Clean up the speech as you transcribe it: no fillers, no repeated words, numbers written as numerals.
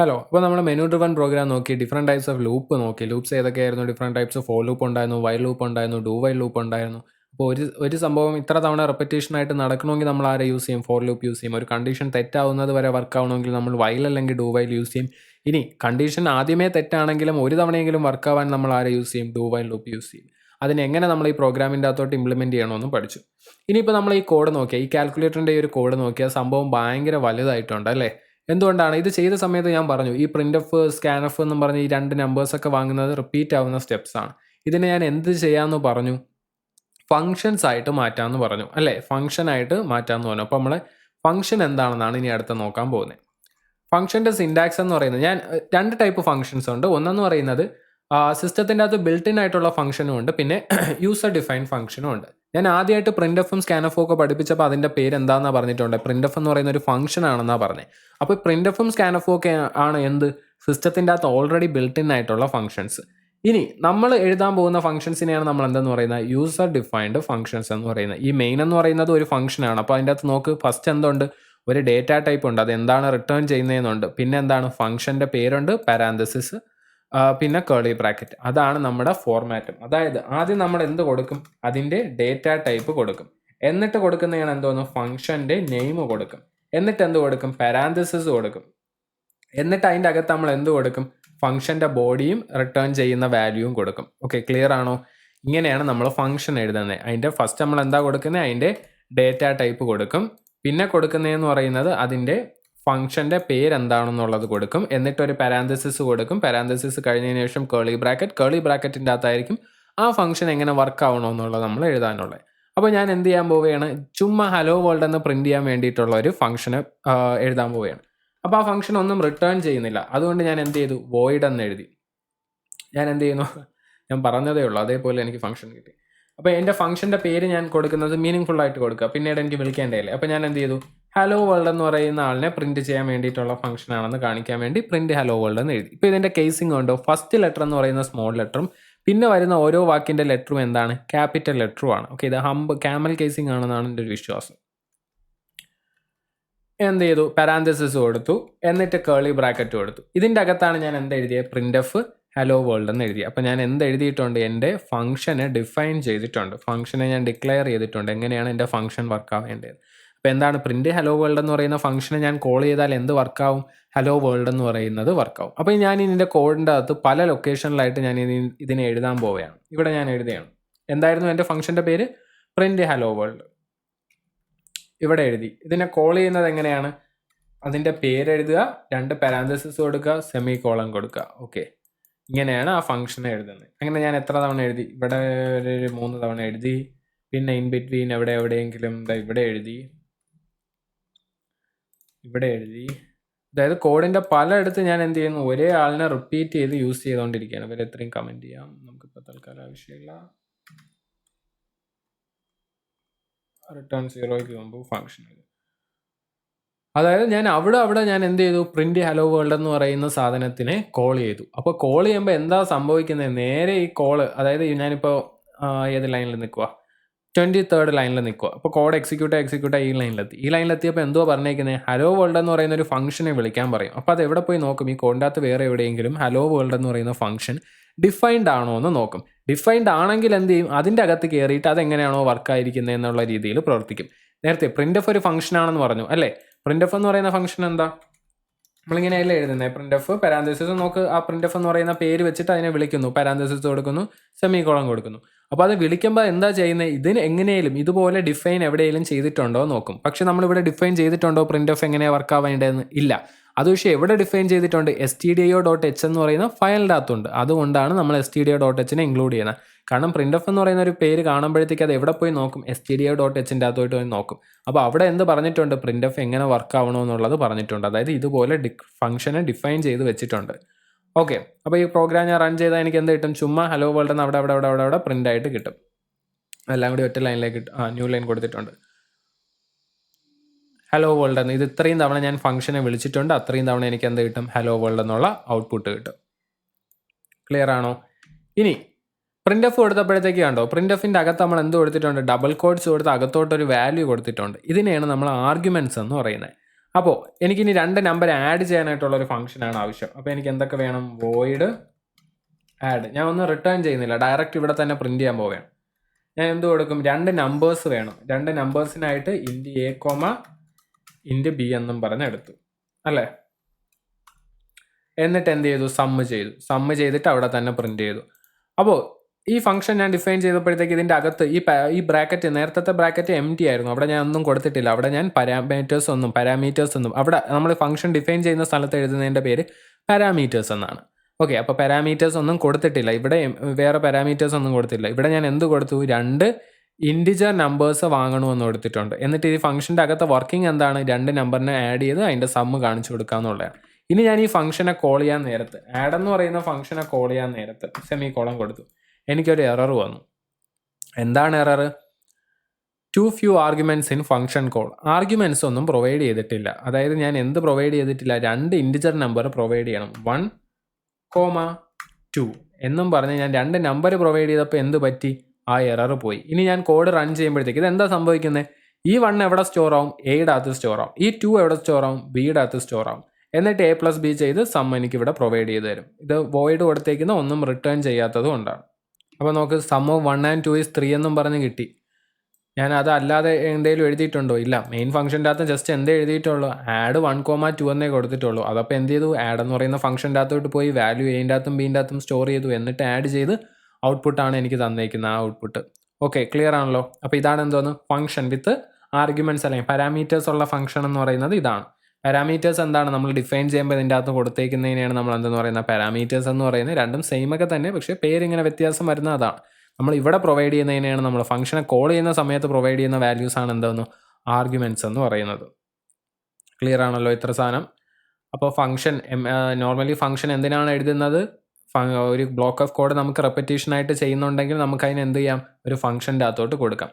Hello. അപ്പോൾ നമ്മൾ menu driven program നോക്കി ഡിഫറെൻറ്റ് ടൈപ്സ് ഓഫ് ലൂപ്പ് നോക്കി. ലൂപ്സ് ഏതൊക്കെയായിരുന്നു? Different types of for loop ഉണ്ടായിരുന്നു, വൈൽ ലൂപ്പ് ഉണ്ടായിരുന്നു, ഡു വൈൽ ലൂപ്പ് ഉണ്ടായിരുന്നു. അപ്പോൾ ഒരു സംഭവം ഇത്ര തവണ റെപ്പറ്റേഷൻ ആയിട്ട് നടക്കണമെങ്കിൽ നമ്മൾ ആരെ യൂസ് ചെയ്യും? ഫോർ ലൂപ്പ് യൂസ് ചെയ്യും. ഒരു കണ്ടീഷൻ തെറ്റാവുന്നത് വരെ വർക്ക് ആവണമെങ്കിൽ നമ്മൾ വൈൽ അല്ലെങ്കിൽ ഡു വൈൽ യൂസ് ചെയ്യും. ഇനി കണ്ടീഷൻ ആദ്യമേ തെറ്റാണെങ്കിലും ഒരു തവണയെങ്കിലും വർക്ക് ആവാൻ നമ്മൾ ആരെ യൂസ് ചെയ്യും? ഡു വൈൽ ലൂപ്പ് യൂസ് ചെയ്യും. അതിനെങ്ങനെ നമ്മൾ ഈ പ്രോഗ്രാമിൻ്റെ അകത്തോട്ട് ഇംപ്ലിമെൻറ്റ് ചെയ്യണമെന്ന് പഠിച്ചു. ഇനിയിപ്പോൾ നമ്മൾ ഈ കോഡ് നോക്കിയാൽ, ഈ കാൽക്കുലേറ്ററിൻ്റെ ഈ ഒരു കോഡ് നോക്കിയാൽ സംഭവം ഭയങ്കര വലുതായിട്ടുണ്ട് അല്ലേ? എന്തുകൊണ്ടാണ് ഇത് ചെയ്ത സമയത്ത് ഞാൻ പറഞ്ഞു ഈ പ്രിൻ്റ് എഫ് സ്കാൻ എഫ് എന്നും പറഞ്ഞ് ഈ രണ്ട് നമ്പേഴ്സൊക്കെ വാങ്ങുന്നത് റിപ്പീറ്റ് ആവുന്ന സ്റ്റെപ്സ് ആണ്. ഇതിനെ ഞാൻ എന്ത് ചെയ്യാമെന്ന് പറഞ്ഞു? ഫങ്ഷൻസ് ആയിട്ട് മാറ്റാമെന്ന് പറഞ്ഞു അല്ലേ? ഫംഗ്ഷനായിട്ട് മാറ്റാമെന്ന് പറഞ്ഞു. അപ്പോൾ നമ്മൾ ഫംഗ്ഷൻ എന്താണെന്നാണ് ഇനി അടുത്ത് നോക്കാൻ പോകുന്നത്. ഫംഗ്ഷൻ്റെ സിൻടാക്സ് എന്ന് പറയുന്നത് രണ്ട് ടൈപ്പ് ഫംഗ്ഷൻസ് ഉണ്ട്. ഒന്നെന്ന് പറയുന്നത് സിസ്റ്റത്തിൻ്റെ അകത്ത് ബിൽറ്റ് ഇൻ ആയിട്ടുള്ള ഫംഗ്ഷനും ഉണ്ട്, പിന്നെ യൂസർ ഡിഫൈൻ ഫംഗ്ഷനും ഉണ്ട്. ഞാൻ ആദ്യമായിട്ട് പ്രിൻ്റ് എഫും സ്കാൻ എഫും ഒക്കെ പഠിപ്പിച്ചപ്പോൾ അതിൻ്റെ പേര് എന്താണെന്നാണ് പറഞ്ഞിട്ടുണ്ട്? പ്രിൻ്റ് എഫ് എന്ന് പറയുന്ന ഒരു ഫംഗ്ഷൻ ആണെന്നാണ് പറഞ്ഞത്. അപ്പോൾ പ്രിൻ്റ് എഫും സ്കാൻ എഫും ഒക്കെ ആണ് എന്ത്? സിസ്റ്റത്തിൻ്റെ അകത്ത് ഓൾറെഡി ബിൽറ്റ് ഇൻ ആയിട്ടുള്ള ഫംഗ്ഷൻസ്. ഇനി നമ്മൾ എഴുതാൻ പോകുന്ന ഫംഗ്ഷൻസിനെയാണ് നമ്മൾ എന്തെന്ന് പറയുന്നത്? യൂസർ ഡിഫൈൻഡ് ഫംഗ്ഷൻസ് എന്ന് പറയുന്നത്. ഈ മെയിൻ എന്ന് പറയുന്നത് ഒരു ഫംഗ്ഷനാണ്. അപ്പോൾ അതിൻ്റെ അകത്ത് നോക്ക്, ഫസ്റ്റ് എന്തുണ്ട്? ഒരു ഡേറ്റ ടൈപ്പ് ഉണ്ട്, അത് എന്താണ് റിട്ടേൺ ചെയ്യുന്നതെന്നുണ്ട്. പിന്നെ എന്താണ്? ഫംഗ്ഷൻ്റെ പേരുണ്ട്, പാരാന്തസിസ്, പിന്നെ കേളി ബ്രാക്കറ്റ്. അതാണ് നമ്മുടെ ഫോർമാറ്റും. അതായത് ആദ്യം നമ്മൾ എന്ത് കൊടുക്കും? അതിൻ്റെ ഡേറ്റ ടൈപ്പ് കൊടുക്കും. എന്നിട്ട് കൊടുക്കുന്നതാണ് എന്തോന്ന്? ഫംഗ്ഷൻ്റെ നെയിം കൊടുക്കും. എന്നിട്ട് എന്ത് കൊടുക്കും? പാരാന്തസിസ് കൊടുക്കും. എന്നിട്ട് അതിൻ്റെ അകത്ത് നമ്മൾ എന്ത് കൊടുക്കും? ഫംഗ്ഷൻ്റെ ബോഡിയും റിട്ടേൺ ചെയ്യുന്ന വാല്യൂവും കൊടുക്കും. ഓക്കെ, ക്ലിയർ ആണോ? ഇങ്ങനെയാണ് നമ്മൾ ഫംഗ്ഷൻ എഴുതുന്നത്. അതിൻ്റെ ഫസ്റ്റ് നമ്മൾ എന്താ കൊടുക്കുന്നത്? അതിൻ്റെ ഡേറ്റ ടൈപ്പ് കൊടുക്കും. പിന്നെ കൊടുക്കുന്നതെന്ന് പറയുന്നത് അതിൻ്റെ ഫംഗ്ഷൻ്റെ പേരെന്താണെന്നുള്ളത് കൊടുക്കും. എന്നിട്ട് ഒരു പാരാന്തസിസ് കൊടുക്കും. പാരാന്തസിസ് കഴിഞ്ഞതിന് ശേഷം കേളി ബ്രാക്കറ്റ്. കേളി ബ്രാക്കറ്റിൻ്റെ അകത്തായിരിക്കും ആ ഫംഗ്ഷൻ എങ്ങനെ വർക്ക് ആവണമെന്നുള്ളത് നമ്മൾ എഴുതാനുള്ളത്. അപ്പോൾ ഞാൻ എന്ത് ചെയ്യാൻ പോവുകയാണ്? ചുമ്മാ ഹലോ വേൾഡ് എന്ന് പ്രിൻറ്റ് ചെയ്യാൻ വേണ്ടിയിട്ടുള്ള ഒരു ഫംഗ്ഷന് എഴുതാൻ പോവുകയാണ്. അപ്പോൾ ആ ഫംഗ്ഷൻ ഒന്നും റിട്ടേൺ ചെയ്യുന്നില്ല. അതുകൊണ്ട് ഞാൻ എന്ത് ചെയ്തു? വോയിഡ് എന്ന് എഴുതി. ഞാൻ എന്ത് ചെയ്യുന്നു? ഞാൻ പറഞ്ഞതേ ഉള്ളൂ, അതേപോലെ എനിക്ക് ഫംഗ്ഷൻ കിട്ടി. അപ്പോൾ എൻ്റെ ഫംഗ്ഷൻ്റെ പേര് ഞാൻ കൊടുക്കുന്നത് മീനിങ് ഫുൾ ആയിട്ട് കൊടുക്കുക, പിന്നീട് എനിക്ക് വിളിക്കേണ്ടതല്ലേ. അപ്പോൾ ഞാൻ എന്ത് ചെയ്തു? ഹലോ വേൾഡ് എന്ന് പറയുന്ന ആളിനെ പ്രിൻറ്റ് ചെയ്യാൻ വേണ്ടിയിട്ടുള്ള ഫംഗ്ഷൻ ആണെന്ന് കാണിക്കാൻ വേണ്ടി പ്രിൻറ്റ് ഹലോ വേൾഡ് എന്ന് എഴുതി. ഇപ്പോൾ ഇതിൻ്റെ കേസിംഗ് ഉണ്ടോ? ഫസ്റ്റ് ലെറ്റർ എന്ന് പറയുന്ന സ്മോൾ ലെറ്ററും പിന്നെ വരുന്ന ഓരോ വാക്കിൻ്റെ ലെറ്ററും എന്താണ്? ക്യാപിറ്റൽ ലെറ്ററും ആണ്. ഓക്കെ, ഇത് ക്യാമൽ കേസിംഗ് ആണെന്നാണ് എൻ്റെ ഒരു വിശ്വാസം. എന്ത് ചെയ്തു? പാരാന്തസിസ് കൊടുത്തു, എന്നിട്ട് കേളി ബ്രാക്കറ്റ് കൊടുത്തു. ഇതിൻ്റെ അകത്താണ് ഞാൻ എന്ത് എഴുതിയത്? പ്രിൻ്റ് എഫ് ഹലോ വേൾഡ് എന്ന് എഴുതി. അപ്പോൾ ഞാൻ എന്ത് എഴുതിയിട്ടുണ്ട്? എൻ്റെ ഫംഗ്ഷനെ ഡിഫൈൻ ചെയ്തിട്ടുണ്ട്. ഫംഗ്ഷനെ ഞാൻ ഡിക്ലെയർ ചെയ്തിട്ടുണ്ട്. എങ്ങനെയാണ് എൻ്റെ ഫംഗ്ഷൻ വർക്ക് ആവേണ്ടത്. അപ്പോൾ എന്താണ്? പ്രിൻ്റ് ഹലോ വേൾഡ് എന്ന് പറയുന്ന ഫംഗ്ഷനെ ഞാൻ കോൾ ചെയ്താൽ എന്ത് വർക്കാവും? ഹലോ വേൾഡ് എന്ന് പറയുന്നത് വർക്കാവും. അപ്പോൾ ഞാൻ ഇതിൻ്റെ കോഡിൻ്റെ അകത്ത് പല ലൊക്കേഷനിലായിട്ട് ഞാൻ ഇതിനെ എഴുതാൻ പോവുകയാണ്. ഇവിടെ ഞാൻ എഴുതുകയാണ്. എന്തായിരുന്നു എൻ്റെ ഫംഗ്ഷൻ്റെ പേര്? Print hello world. ഇവിടെ എഴുതി. ഇതിനെ കോൾ ചെയ്യുന്നത് എങ്ങനെയാണ്? അതിൻ്റെ പേരെഴുതുക, രണ്ട് പാരാന്തസിസ് കൊടുക്കുക, സെമി കോളൻ കൊടുക്കുക. ഓക്കെ, ഇങ്ങനെയാണ് ആ ഫംഗ്ഷൻ എഴുതുന്നത്. അങ്ങനെ ഞാൻ എത്ര തവണ എഴുതി? ഇവിടെ ഒരു 3 തവണ എഴുതി. പിന്നെ ഇൻ ബിറ്റ്വീൻ എവിടെയെങ്കിലും ഇവിടെ എഴുതി, ഇവിടെ എഴുതി. അതായത് കോഡിൻ്റെ പലയിടത്ത് ഞാൻ എന്ത് ചെയ്യുന്നു? ഒരേ ആളിനെ റിപ്പീറ്റ് ചെയ്ത് യൂസ് ചെയ്തുകൊണ്ടിരിക്കുകയാണ്. ഇവരെ എത്രയും കമൻറ്റ് ചെയ്യാം, നമുക്കിപ്പോൾ തൽക്കാലം ആവശ്യമില്ല. റിട്ടേൺ 0ക്ക് മുമ്പ് ഫംഗ്ഷൻ. അതായത് ഞാൻ അവിടെ ഞാൻ എന്ത് ചെയ്തു? പ്രിന്റ് ഹലോ വേൾഡ് എന്ന് പറയുന്ന സാധനത്തിനെ കോൾ ചെയ്തു. അപ്പോൾ കോൾ ചെയ്യുമ്പോൾ എന്താ സംഭവിക്കുന്നത്? നേരെ ഈ കോള്, അതായത് ഞാനിപ്പോൾ ഏത് ലൈനിൽ നിൽക്കുക? 23rd ലൈനിൽ നിൽക്കുക. അപ്പോൾ കോഡ് എക്സിക്യൂട്ട് ഈ ലൈനിലെത്തി. ഈ ലൈനിലെത്തിയപ്പോൾ എന്തോ പറഞ്ഞേക്കുന്നത്? ഹലോ വേൾഡ് എന്ന് പറയുന്ന ഒരു ഫംഗ്ഷനെ വിളിക്കാൻ പറയും. അപ്പോൾ അത് എവിടെ പോയി നോക്കും? ഈ കോഡിൻ്റെ അകത്ത് വേറെ എവിടെയെങ്കിലും ഹലോ വേൾഡ് എന്ന് പറയുന്ന ഫംഗ്ഷൻ ഡിഫൈൻഡ് ആണോ എന്ന് നോക്കും. ഡിഫൈൻഡ് ആണെങ്കിൽ എന്ത് ചെയ്യും? അതിൻ്റെ അകത്ത് കയറിയിട്ട് അതെങ്ങനെയാണോ വർക്കായിരിക്കുന്നത് എന്നുള്ള രീതിയിൽ പ്രവർത്തിക്കും. നേരത്തെ പ്രിൻ്റ് എഫ് ഒരു ഫംഗ്ഷൻ ആണെന്ന് പറഞ്ഞു അല്ലേ? പ്രിൻ്റ് എഫ് എന്ന് പറയുന്ന ഫംഗ്ഷൻ എന്താ? നമ്മളിങ്ങനെയല്ലേ എഴുതുന്നത്? Print F parenthesis. നോക്ക്, ആ പ്രിൻ്റ് എഫ് എന്ന് പറയുന്ന പേര് വെച്ചിട്ട് അതിനെ വിളിക്കുന്നു, പാരാന്തസിസ് കൊടുക്കുന്നു, സെമി കോളൻ കൊടുക്കുന്നു. അപ്പോൾ അത് വിളിക്കുമ്പോൾ എന്താ ചെയ്യുന്നത്? ഇതിന് എങ്ങനെയും ഇതുപോലെ ഡിഫൈൻ എവിടെയെങ്കിലും ചെയ്തിട്ടുണ്ടോ നോക്കും. പക്ഷെ നമ്മളിവിടെ ഡിഫൈൻ ചെയ്തിട്ടുണ്ടോ പ്രിൻ്റ് എഫ് എങ്ങനെയാണ് വർക്ക് ആവേണ്ടതെന്ന്? ഇല്ല. അത് പക്ഷേ എവിടെ ഡിഫൈൻ ചെയ്തിട്ടുണ്ട്? stdio.h എന്ന് പറയുന്ന ഫയലിൻ്റെ അകത്തുണ്ട്. അതുകൊണ്ടാണ് നമ്മൾ stdio.hനെ ഇൻക്ലൂഡ് ചെയ്യുന്നത്. കാരണം പ്രിൻ്റ് എഫ് എന്ന് പറയുന്ന ഒരു പേര് കാണുമ്പോഴത്തേക്ക് അത് എവിടെ പോയി നോക്കും? stdio.hൻ്റെ അകത്തോട്ട് പോയി നോക്കും. അപ്പോൾ അവിടെ എന്ത് പറഞ്ഞിട്ടുണ്ട്? പ്രിൻ്റ് എഫ് എങ്ങനെ വർക്ക് ആവണമെന്നുള്ളത് പറഞ്ഞിട്ടുണ്ട്. അതായത് ഇതുപോലെ ഫംഗ്ഷനെ ഡിഫൈൻ ചെയ്ത് വെച്ചിട്ടുണ്ട്. ഓക്കെ, അപ്പോൾ ഈ പ്രോഗ്രാം ഞാൻ റൺ ചെയ്താൽ എനിക്ക് എന്ത് കിട്ടും? ചുമ്മാ ഹലോ വേൾഡ് എന്ന് അവിടെ പ്രിൻ്റ് ആയിട്ട് കിട്ടും. എല്ലാം കൂടി ഒറ്റ ലൈനിലേക്ക് ന്യൂ ലൈൻ കൊടുത്തിട്ടുണ്ട്. ഹലോ വേൾഡ് എന്ന് ഇത് ഇത്രയും തവണ ഞാൻ ഫംഗ്ഷനെ വിളിച്ചിട്ടുണ്ട്. അത്രയും തവണ എനിക്ക് എന്ത് കിട്ടും? ഹലോ വേൾഡ് എന്നുള്ള ഔട്ട്പുട്ട് കിട്ടും. ക്ലിയർ ആണോ? ഇനി പ്രിൻ്റ് എഫ് കൊടുത്തപ്പോഴത്തേക്ക് കണ്ടോ? പ്രിൻ്റ് എഫിൻ്റെ അകത്ത് നമ്മൾ എന്ത് കൊടുത്തിട്ടുണ്ട്? ഡബിൾ കോഡ്സ് കൊടുത്ത് അകത്തോട്ടൊരു വാല്യൂ കൊടുത്തിട്ടുണ്ട്. ഇതിനെയാണ് നമ്മൾ ആർഗ്യുമെൻറ്റ്സ് എന്ന് പറയുന്നത്. അപ്പോൾ എനിക്കിനി 2 നമ്പർ ആഡ് ചെയ്യാനായിട്ടുള്ള ഒരു ഫംഗ്ഷനാണ് ആവശ്യം. അപ്പോൾ എനിക്ക് എന്തൊക്കെ വേണം? Void add. ഞാൻ ഒന്നും റിട്ടേൺ ചെയ്യുന്നില്ല, ഡയറക്റ്റ് ഇവിടെ തന്നെ പ്രിന്റ് ചെയ്യാൻ പോവുകയാണ്. ഞാൻ എന്ത് കൊടുക്കും? 2 നമ്പേഴ്സ് വേണം. 2 നമ്പേഴ്സിനായിട്ട് ഇൻറ്റ് എ കോമ ഇൻറ്റ് ബി എന്നും പറഞ്ഞെടുത്തു അല്ലേ. എന്നിട്ട് എന്ത് ചെയ്തു? സമ്മ് ചെയ്തു. സമ്മ് ചെയ്തിട്ട് അവിടെ തന്നെ പ്രിന്റ് ചെയ്തു. അപ്പോൾ ഈ ഫംഗ്ഷൻ ഞാൻ ഡിഫൈൻ ചെയ്തപ്പോഴത്തേക്ക് ഇതിൻ്റെ അകത്ത് ഈ ബ്രാക്കറ്റ്, നേരത്തെ ബ്രാക്കറ്റ് എം ടി ആയിരുന്നു, അവിടെ ഞാൻ ഒന്നും കൊടുത്തിട്ടില്ല. അവിടെ ഞാൻ പാരാമീറ്റേഴ്സ് ഒന്നും അവിടെ നമ്മൾ ഫംഗ്ഷൻ ഡിഫൈൻ ചെയ്യുന്ന സ്ഥലത്ത് എഴുതുന്നതിൻ്റെ പേര് പാരാമീറ്റേഴ്സ് എന്നാണ്. ഓക്കെ, അപ്പോൾ പാരാമീറ്റേഴ്സ് ഒന്നും കൊടുത്തിട്ടില്ല ഇവിടെ, വേറെ പാരാമീറ്റേഴ്സ് ഒന്നും കൊടുത്തില്ല. ഇവിടെ ഞാൻ എന്ത് കൊടുത്തു? 2 ഇൻറ്റിജർ നമ്പേഴ്സ് വാങ്ങണമെന്ന് കൊടുത്തിട്ടുണ്ട്. എന്നിട്ട് ഈ ഫംഗ്ഷൻ്റെ അകത്ത് വർക്കിംഗ് എന്താണ്? 2 നമ്പറിനെ ആഡ് ചെയ്ത് അതിൻ്റെ സമ്മ് കാണിച്ചു കൊടുക്കുക എന്നുള്ളതാണ്. ഇനി ഞാൻ ഈ ഫംഗ്ഷനെ കോൾ ചെയ്യാൻ നേരത്ത്, ആഡ് എന്ന് പറയുന്ന ഫംഗ്ഷനെ കോൾ ചെയ്യാൻ നേരത്ത് സെമി കോളം കൊടുത്തു. എനിക്കൊരു എറർ വന്നു. എന്താണ് error? Too few arguments in function call. Arguments ഒന്നും പ്രൊവൈഡ് ചെയ്തിട്ടില്ല. അതായത് ഞാൻ എന്ത് പ്രൊവൈഡ് ചെയ്തിട്ടില്ല? 2 ഇൻറ്റിജർ നമ്പർ പ്രൊവൈഡ് ചെയ്യണം. 1, 2 എന്നും പറഞ്ഞ് ഞാൻ 2 നമ്പർ പ്രൊവൈഡ് ചെയ്തപ്പോൾ എന്ത് പറ്റി? ആ എറർ പോയി. ഇനി ഞാൻ കോഡ് റൺ ചെയ്യുമ്പോഴത്തേക്ക് ഇതെന്താ സംഭവിക്കുന്നത്? ഈ 1 എവിടെ സ്റ്റോർ ആവും? എയുടെ അകത്ത് സ്റ്റോർ ആവും. ഈ 2 എവിടെ സ്റ്റോർ ആവും? ബിയുടെ അകത്ത് സ്റ്റോർ ആവും. എന്നിട്ട് എ പ്ലസ് ബി ചെയ്ത് സം എനിക്ക് ഇവിടെ പ്രൊവൈഡ് ചെയ്ത് തരും. ഇത് വോയിഡ് കൊടുത്തേക്കുന്ന ഒന്നും റിട്ടേൺ ചെയ്യാത്തത് കൊണ്ടാണ്. അപ്പോൾ നമുക്ക് സം ഓഫ് 1 and 2 is 3 എന്നും പറഞ്ഞ് കിട്ടി. ഞാൻ അത് അല്ലാതെ എന്തെങ്കിലും എഴുതിയിട്ടുണ്ടോ? ഇല്ല. മെയിൻ ഫംഗ്ഷൻ്റെ അകത്ത് ജസ്റ്റ് എന്തേ എഴുതിയിട്ടുള്ളൂ? ആഡ് 1, 2 എന്നേ കൊടുത്തിട്ടുള്ളൂ. അതപ്പോൾ എന്ത് ചെയ്തു? ആഡ് എന്ന് പറയുന്ന ഫംഗ്ഷൻ്റെ അകത്തോട്ട് പോയി വാല്യൂ എയുടെ അകത്തും ബിൻ്റെ അകത്തും സ്റ്റോർ ചെയ്തു. എന്നിട്ട് ആഡ് ചെയ്ത് ഔട്ട്പുട്ടാണ് എനിക്ക് തന്നേക്കുന്നത്, ആ ഔട്ട്പുട്ട്. ഓക്കെ, ക്ലിയർ ആണല്ലോ. അപ്പോൾ ഇതാണ് എന്തോന്ന്? ഫംഗ്ഷൻ വിത്ത് ആർഗ്യുമെന്റ്സ് അല്ലെങ്കിൽ പാരാമീറ്റേഴ്സ് ഉള്ള ഫംഗ്ഷൻ എന്ന് പറയുന്നത് ഇതാണ്. പാരാമീറ്റേഴ്സ് എന്താണ്? നമ്മൾ ഡിഫൈൻ ചെയ്യുമ്പോൾ ഇതിൻ്റെ അകത്ത് കൊടുത്തേക്കുന്നതിനെയാണ് നമ്മൾ എന്തെന്ന് പറയുന്നത്? പാരാമീറ്റേഴ്സ് എന്ന് പറയുന്നത്. രണ്ടും സെയിം ഒക്കെ തന്നെ, പക്ഷേ പേരിങ്ങനെ വ്യത്യാസം വരുന്ന അതാണ്. നമ്മൾ ഇവിടെ പ്രൊവൈഡ് ചെയ്യുന്നതിനെയാണ് നമ്മൾ ഫംഗ്ഷനെ കോൾ ചെയ്യുന്ന സമയത്ത് പ്രൊവൈഡ് ചെയ്യുന്ന വാല്യൂസ് ആണ് എന്താണെന്ന്? ആർഗ്യുമെന്റ്സ് എന്ന് പറയുന്നത്. ക്ലിയർ ആണല്ലോ ഇത്ര സാധനം? അപ്പോൾ ഫംഗ്ഷൻ നോർമലി ഫംഗ്ഷൻ എന്തിനാണ് എഴുതുന്നത്? ഒരു ബ്ലോക്ക് ഓഫ് കോഡ് നമുക്ക് റെപ്പറ്റീഷൻ ആയിട്ട് ചെയ്യുന്നുണ്ടെങ്കിൽ നമുക്ക് അതിന് എന്ത് ചെയ്യാം? ഒരു ഫംഗ്ഷൻ്റെ അകത്തോട്ട് കൊടുക്കാം.